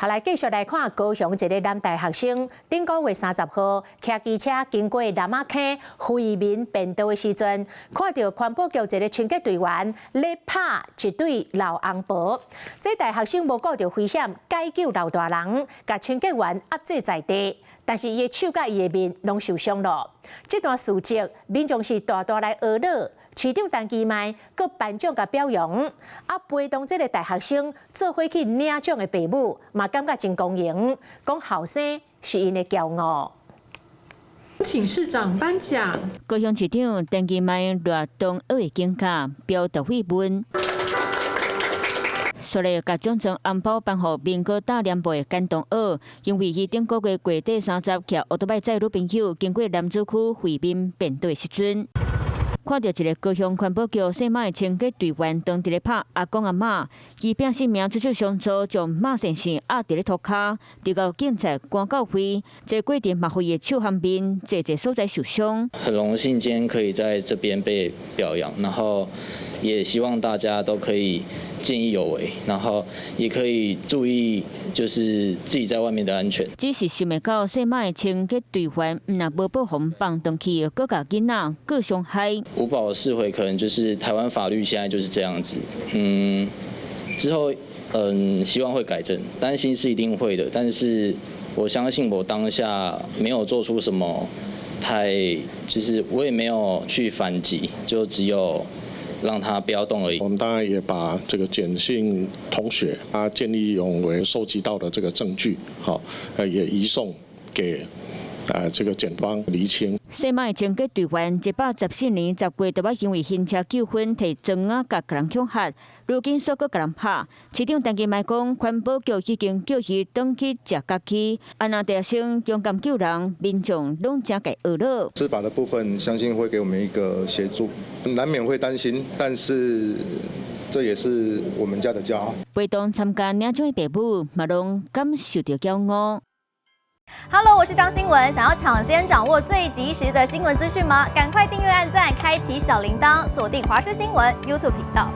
好，来继续来看高雄一个男大学生，顶个月30号骑机车经过南仔坑惠民便道的时阵，看到环保局一个清洁队员咧拍一对老翁婆。这大学生无顾到危险，解救老大人，甲清洁员压制在地。 但是伊的手甲伊的面拢受伤了。这段事迹，民众是大大来娱乐，市长陈其迈佮颁奖甲表扬，陪同这个大学生做伙去领奖的父母，嘛感觉真光荣，讲后生是因的骄傲。请市长颁奖。高雄市长陈其迈热同学的警察表达慰问。 说来，甲奖状安保颁予民国大联部的简同学，因为伊顶个月月底30骑奥多拜载女朋友经过南子区惠民便道时阵，看到一个高雄环保局姓马的清洁队员当伫咧拍阿公阿嬷，伊拼性命出手相助，将马先生压伫咧涂骹，直到警察赶到位，这过程嘛，互伊的手和面侪所在受伤。很荣幸今天可以在这边被表扬，然后也希望大家都可以 见义勇为，然后也可以注意，就是自己在外面的安全。只是想袂到，姓马的清洁队员若无保护放动去，各甲囡仔各伤害。无保释回可能就是台湾法律现在就是这样子，之后希望会改正，担心是一定会的，但是我相信我当下没有做出什么就是我也没有去反击，就只有 让他不要动而已。我们当然也把这个简姓同学他见义勇为收集到的这个证据，也移送给这个检方厘清。姓马的清洁队员114年10月，就因为行车纠纷摕砖仔甲人恐吓，如今煞搁甲人拍。市长陈其迈讲，环保局已经叫伊转去食家己。安那大学生勇敢救人，民众拢真该学乐。司法的部分，相信会给我们一个协助，难免会担心，但是这也是我们家的骄傲。陪同参加领奖的父母，嘛拢感受到骄傲。 Hello， 我是张新文。想要抢先掌握最及时的新闻资讯吗？赶快订阅、按赞、开启小铃铛，锁定华视新闻 YouTube 频道。